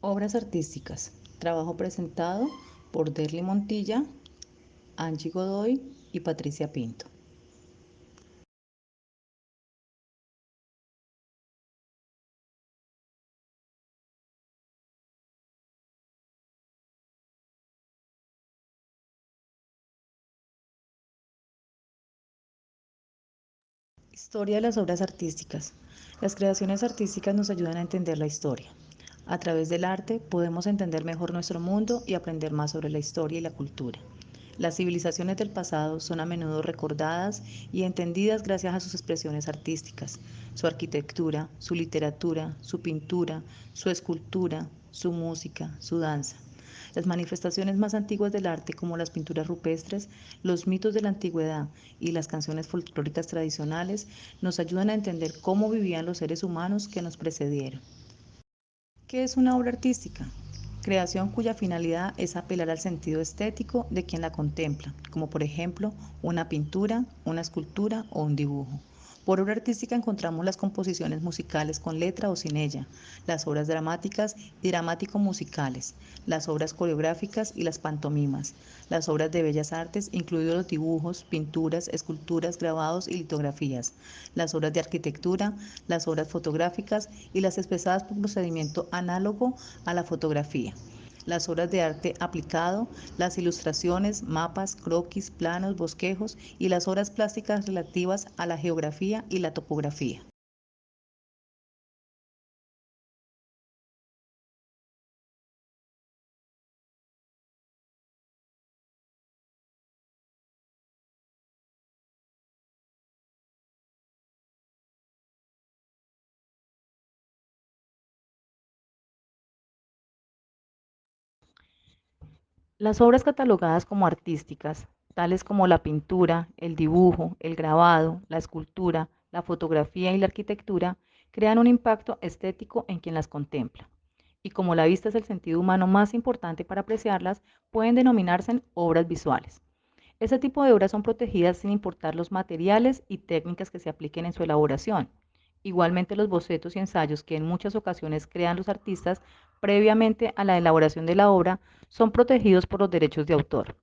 Obras artísticas. Trabajo presentado por Derly Montilla, Angie Godoy y Patricia Pinto. Historia de las obras artísticas. Las creaciones artísticas nos ayudan a entender la historia. A través del arte podemos entender mejor nuestro mundo y aprender más sobre la historia y la cultura. Las civilizaciones del pasado son a menudo recordadas y entendidas gracias a sus expresiones artísticas, su arquitectura, su literatura, su pintura, su escultura, su música, su danza. Las manifestaciones más antiguas del arte, como las pinturas rupestres, los mitos de la antigüedad y las canciones folclóricas tradicionales, nos ayudan a entender cómo vivían los seres humanos que nos precedieron. ¿Qué es una obra artística? Creación cuya finalidad es apelar al sentido estético de quien la contempla, como por ejemplo una pintura, una escultura o un dibujo. Por obra artística encontramos las composiciones musicales con letra o sin ella, las obras dramáticas y dramático-musicales, las obras coreográficas y las pantomimas, las obras de bellas artes, incluidos los dibujos, pinturas, esculturas, grabados y litografías, las obras de arquitectura, las obras fotográficas y las expresadas por procedimiento análogo a la fotografía, las obras de arte aplicado, las ilustraciones, mapas, croquis, planos, bosquejos y las obras plásticas relativas a la geografía y la topografía. Las obras catalogadas como artísticas, tales como la pintura, el dibujo, el grabado, la escultura, la fotografía y la arquitectura, crean un impacto estético en quien las contempla. Y como la vista es el sentido humano más importante para apreciarlas, pueden denominarse obras visuales. Este tipo de obras son protegidas sin importar los materiales y técnicas que se apliquen en su elaboración. Igualmente, los bocetos y ensayos que en muchas ocasiones crean los artistas previamente a la elaboración de la obra son protegidos por los derechos de autor.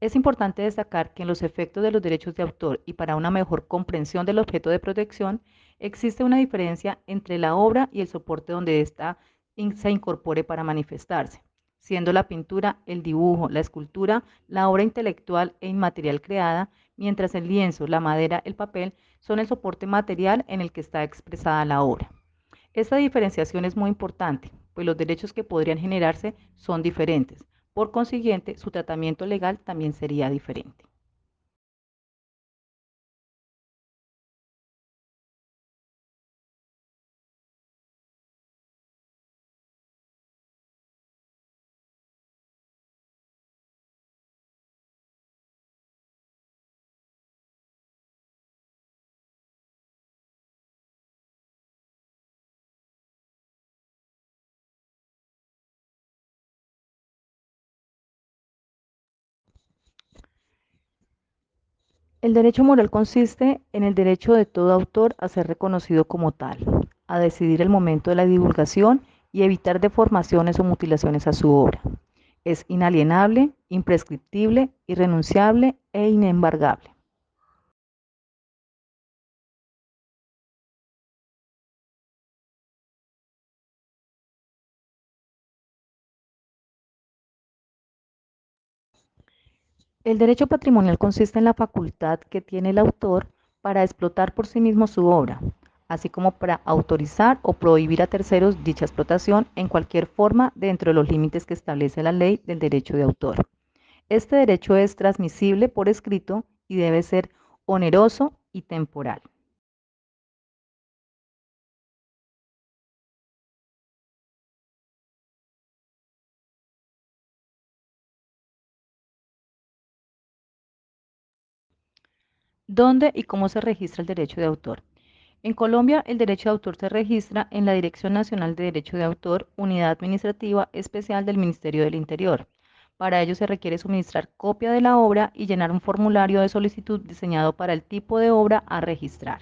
Es importante destacar que en los efectos de los derechos de autor y para una mejor comprensión del objeto de protección, existe una diferencia entre la obra y el soporte donde ésta se incorpore para manifestarse, siendo la pintura, el dibujo, la escultura, la obra intelectual e inmaterial creada, mientras el lienzo, la madera, el papel son el soporte material en el que está expresada la obra. Esta diferenciación es muy importante, pues los derechos que podrían generarse son diferentes. Por consiguiente, su tratamiento legal también sería diferente. El derecho moral consiste en el derecho de todo autor a ser reconocido como tal, a decidir el momento de la divulgación y evitar deformaciones o mutilaciones a su obra. Es inalienable, imprescriptible, irrenunciable e inembargable. El derecho patrimonial consiste en la facultad que tiene el autor para explotar por sí mismo su obra, así como para autorizar o prohibir a terceros dicha explotación en cualquier forma dentro de los límites que establece la ley del derecho de autor. Este derecho es transmisible por escrito y debe ser oneroso y temporal. ¿Dónde y cómo se registra el derecho de autor? En Colombia, el derecho de autor se registra en la Dirección Nacional de Derecho de Autor, Unidad Administrativa Especial del Ministerio del Interior. Para ello se requiere suministrar copia de la obra y llenar un formulario de solicitud diseñado para el tipo de obra a registrar.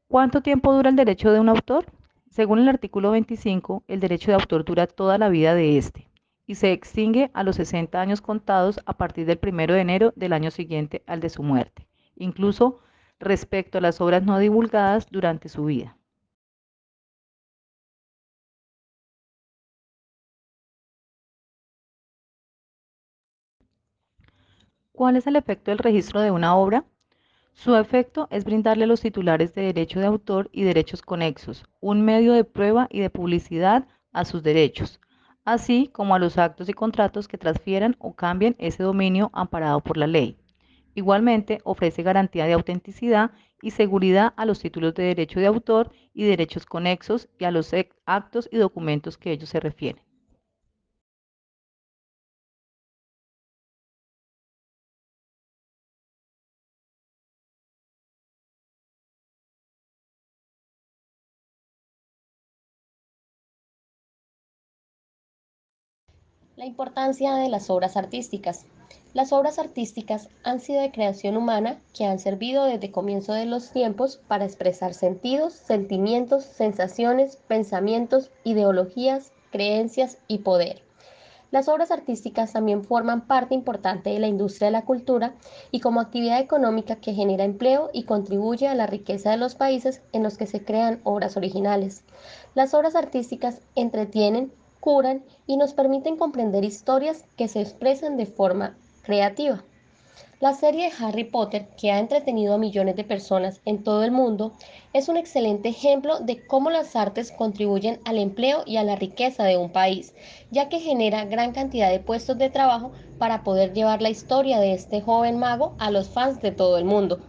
¿Cuánto tiempo dura el derecho de un autor? Según el artículo 25, el derecho de autor dura toda la vida de éste y se extingue a los 60 años contados a partir del 1 de enero del año siguiente al de su muerte, incluso respecto a las obras no divulgadas durante su vida. ¿Cuál es el efecto del registro de una obra? Su efecto es brindarle a los titulares de derecho de autor y derechos conexos un medio de prueba y de publicidad a sus derechos, así como a los actos y contratos que transfieran o cambien ese dominio amparado por la ley. Igualmente, ofrece garantía de autenticidad y seguridad a los títulos de derecho de autor y derechos conexos y a los actos y documentos que ellos se refieren. La importancia de las obras artísticas. Las obras artísticas han sido de creación humana que han servido desde comienzo de los tiempos para expresar sentidos, sentimientos, sensaciones, pensamientos, ideologías, creencias y poder. Las obras artísticas también forman parte importante de la industria de la cultura y como actividad económica que genera empleo y contribuye a la riqueza de los países en los que se crean obras originales. Las obras artísticas entretienen, curan y nos permiten comprender historias que se expresan de forma creativa. La serie de Harry Potter, que ha entretenido a millones de personas en todo el mundo, es un excelente ejemplo de cómo las artes contribuyen al empleo y a la riqueza de un país, ya que genera gran cantidad de puestos de trabajo para poder llevar la historia de este joven mago a los fans de todo el mundo.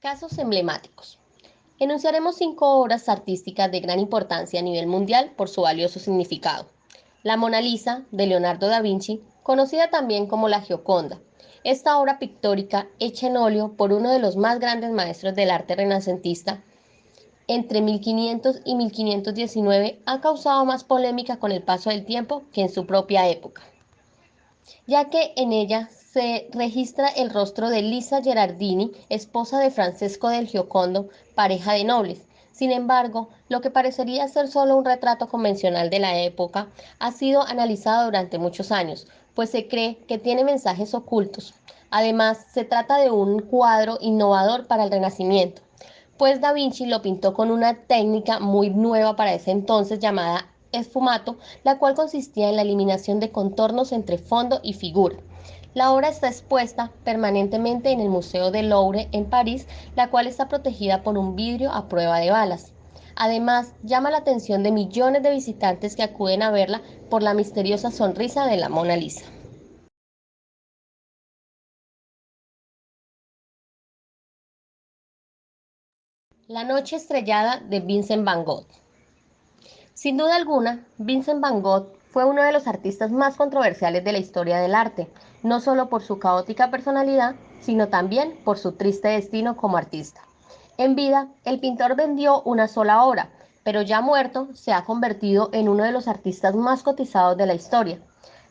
Casos emblemáticos. Enunciaremos 5 obras artísticas de gran importancia a nivel mundial por su valioso significado. La Mona Lisa, de Leonardo da Vinci, conocida también como la Gioconda. Esta obra pictórica, hecha en óleo por uno de los más grandes maestros del arte renacentista, entre 1500 y 1519, ha causado más polémica con el paso del tiempo que en su propia época, ya que en ella se registra el rostro de Lisa Gerardini, esposa de Francesco del Giocondo, pareja de nobles. Sin embargo, lo que parecería ser solo un retrato convencional de la época ha sido analizado durante muchos años, pues se cree que tiene mensajes ocultos. Además, se trata de un cuadro innovador para el Renacimiento, pues Da Vinci lo pintó con una técnica muy nueva para ese entonces llamada esfumato, la cual consistía en la eliminación de contornos entre fondo y figura. La obra está expuesta permanentemente en el Museo del Louvre en París, la cual está protegida por un vidrio a prueba de balas. Además, llama la atención de millones de visitantes que acuden a verla por la misteriosa sonrisa de la Mona Lisa. La noche estrellada de Vincent Van Gogh. Sin duda alguna, Vincent Van Gogh fue uno de los artistas más controversiales de la historia del arte, no solo por su caótica personalidad, sino también por su triste destino como artista. En vida, el pintor vendió una sola obra, pero ya muerto se ha convertido en uno de los artistas más cotizados de la historia.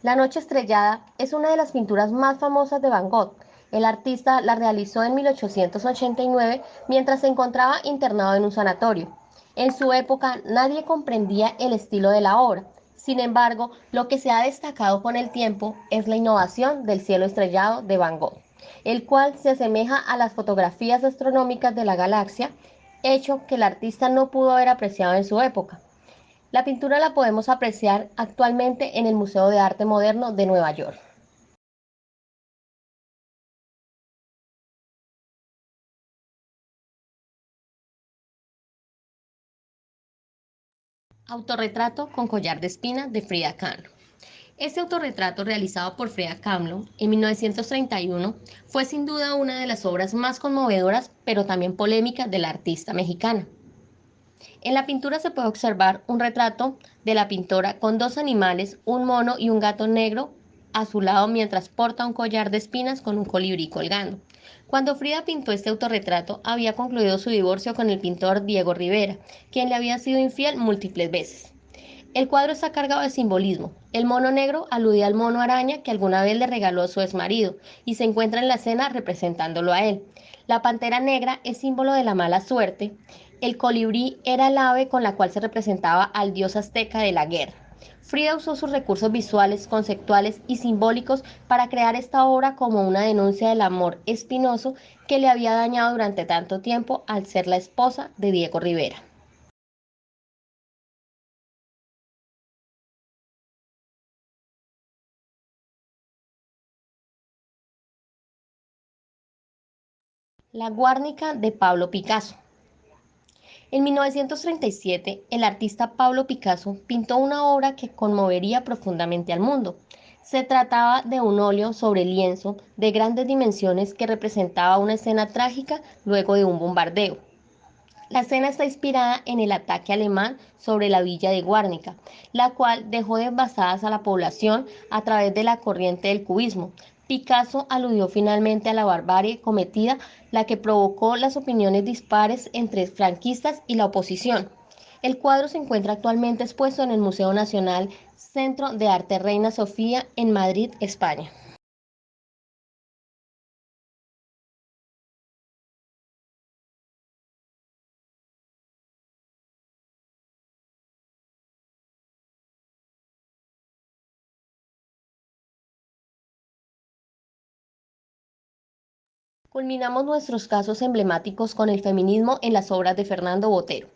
La Noche Estrellada es una de las pinturas más famosas de Van Gogh. El artista la realizó en 1889 mientras se encontraba internado en un sanatorio. En su época nadie comprendía el estilo de la obra. Sin embargo, lo que se ha destacado con el tiempo es la innovación del cielo estrellado de Van Gogh, el cual se asemeja a las fotografías astronómicas de la galaxia, hecho que el artista no pudo haber apreciado en su época. La pintura la podemos apreciar actualmente en el Museo de Arte Moderno de Nueva York. Autorretrato con collar de espina de Frida Kahlo. Este autorretrato realizado por Frida Kahlo en 1931 fue sin duda una de las obras más conmovedoras pero también polémicas de la artista mexicana. En la pintura se puede observar un retrato de la pintora con dos animales, un mono y un gato negro a su lado mientras porta un collar de espinas con un colibrí colgando. Cuando Frida pintó este autorretrato, había concluido su divorcio con el pintor Diego Rivera, quien le había sido infiel múltiples veces. El cuadro está cargado de simbolismo. El mono negro alude al mono araña que alguna vez le regaló a su exmarido y se encuentra en la escena representándolo a él. La pantera negra es símbolo de la mala suerte. El colibrí era el ave con la cual se representaba al dios azteca de la guerra. Frida usó sus recursos visuales, conceptuales y simbólicos para crear esta obra como una denuncia del amor espinoso que le había dañado durante tanto tiempo al ser la esposa de Diego Rivera. La Guernica de Pablo Picasso. En 1937, el artista Pablo Picasso pintó una obra que conmovería profundamente al mundo. Se trataba de un óleo sobre lienzo de grandes dimensiones que representaba una escena trágica luego de un bombardeo. La escena está inspirada en el ataque alemán sobre la villa de Guernica, la cual dejó devastadas a la población a través de la corriente del cubismo. Picasso aludió finalmente a la barbarie cometida, la que provocó las opiniones dispares entre franquistas y la oposición. El cuadro se encuentra actualmente expuesto en el Museo Nacional Centro de Arte Reina Sofía en Madrid, España. Culminamos nuestros casos emblemáticos con el feminismo en las obras de Fernando Botero.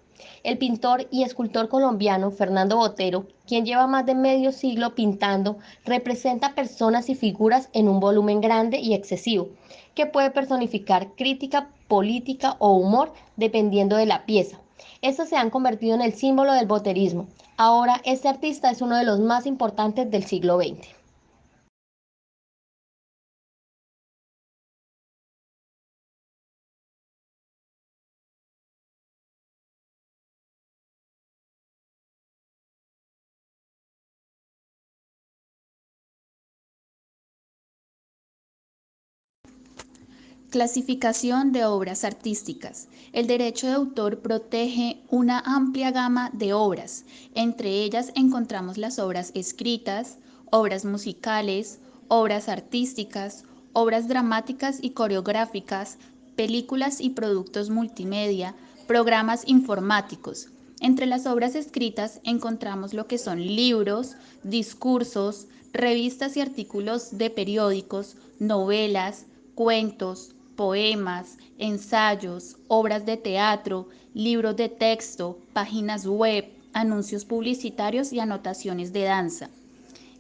El pintor y escultor colombiano Fernando Botero, quien lleva más de medio siglo pintando, representa personas y figuras en un volumen grande y excesivo, que puede personificar crítica, política o humor dependiendo de la pieza. Estos se han convertido en el símbolo del boterismo. Ahora, este artista es uno de los más importantes del siglo XX. Clasificación de obras artísticas. El derecho de autor protege una amplia gama de obras. Entre ellas encontramos las obras escritas, obras musicales, obras artísticas, obras dramáticas y coreográficas, películas y productos multimedia, programas informáticos. Entre las obras escritas encontramos lo que son libros, discursos, revistas y artículos de periódicos, novelas, cuentos, poemas, ensayos, obras de teatro, libros de texto, páginas web, anuncios publicitarios y anotaciones de danza.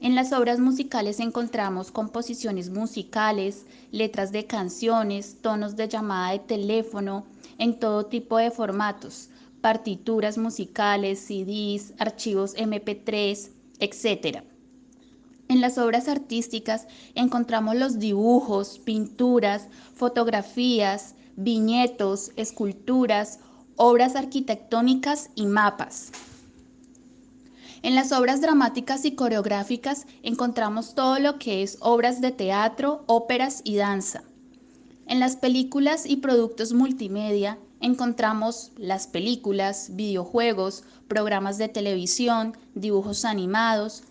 En las obras musicales encontramos composiciones musicales, letras de canciones, tonos de llamada de teléfono, en todo tipo de formatos, partituras musicales, CDs, archivos MP3, etc. En las obras artísticas encontramos los dibujos, pinturas, fotografías, viñetos, esculturas, obras arquitectónicas y mapas. En las obras dramáticas y coreográficas encontramos todo lo que es obras de teatro, óperas y danza. En las películas y productos multimedia encontramos las películas, videojuegos, programas de televisión, dibujos animados.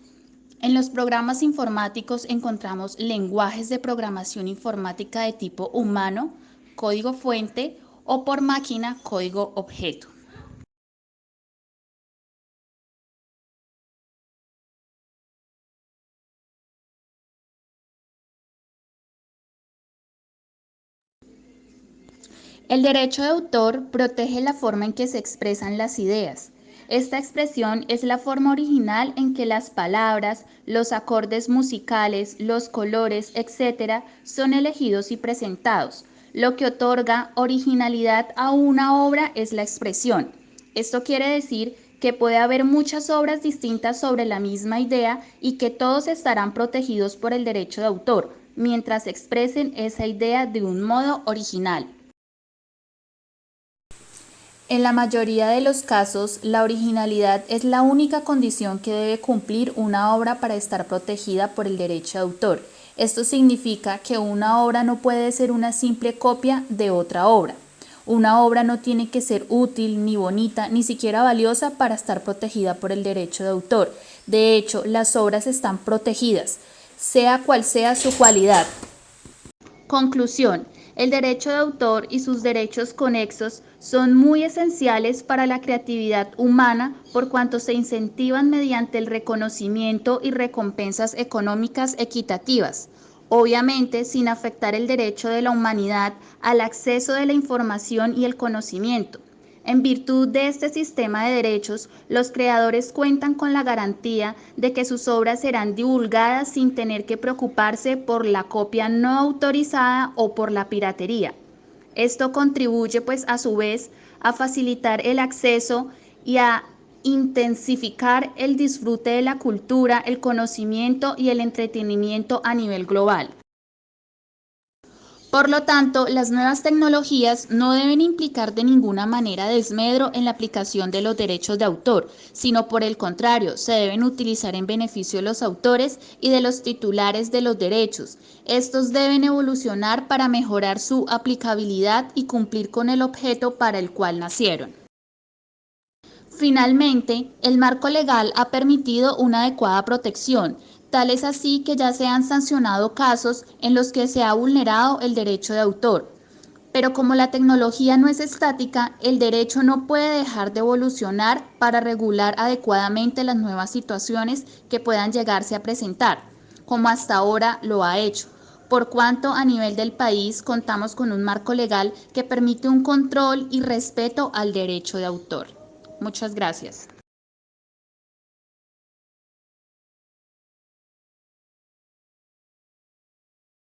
En los programas informáticos encontramos lenguajes de programación informática de tipo humano, código fuente o por máquina, código objeto. El derecho de autor protege la forma en que se expresan las ideas. Esta expresión es la forma original en que las palabras, los acordes musicales, los colores, etc., son elegidos y presentados. Lo que otorga originalidad a una obra es la expresión. Esto quiere decir que puede haber muchas obras distintas sobre la misma idea y que todos estarán protegidos por el derecho de autor, mientras expresen esa idea de un modo original. En la mayoría de los casos, la originalidad es la única condición que debe cumplir una obra para estar protegida por el derecho de autor. Esto significa que una obra no puede ser una simple copia de otra obra. Una obra no tiene que ser útil, ni bonita, ni siquiera valiosa para estar protegida por el derecho de autor. De hecho, las obras están protegidas, sea cual sea su cualidad. Conclusión. El derecho de autor y sus derechos conexos son muy esenciales para la creatividad humana por cuanto se incentivan mediante el reconocimiento y recompensas económicas equitativas, obviamente sin afectar el derecho de la humanidad al acceso de la información y el conocimiento. En virtud de este sistema de derechos, los creadores cuentan con la garantía de que sus obras serán divulgadas sin tener que preocuparse por la copia no autorizada o por la piratería. Esto contribuye, pues, a su vez, a facilitar el acceso y a intensificar el disfrute de la cultura, el conocimiento y el entretenimiento a nivel global. Por lo tanto, las nuevas tecnologías no deben implicar de ninguna manera desmedro en la aplicación de los derechos de autor, sino por el contrario, se deben utilizar en beneficio de los autores y de los titulares de los derechos. Estos deben evolucionar para mejorar su aplicabilidad y cumplir con el objeto para el cual nacieron. Finalmente, el marco legal ha permitido una adecuada protección. Tal es así que ya se han sancionado casos en los que se ha vulnerado el derecho de autor. Pero como la tecnología no es estática, el derecho no puede dejar de evolucionar para regular adecuadamente las nuevas situaciones que puedan llegarse a presentar, como hasta ahora lo ha hecho, por cuanto a nivel del país contamos con un marco legal que permite un control y respeto al derecho de autor. Muchas gracias.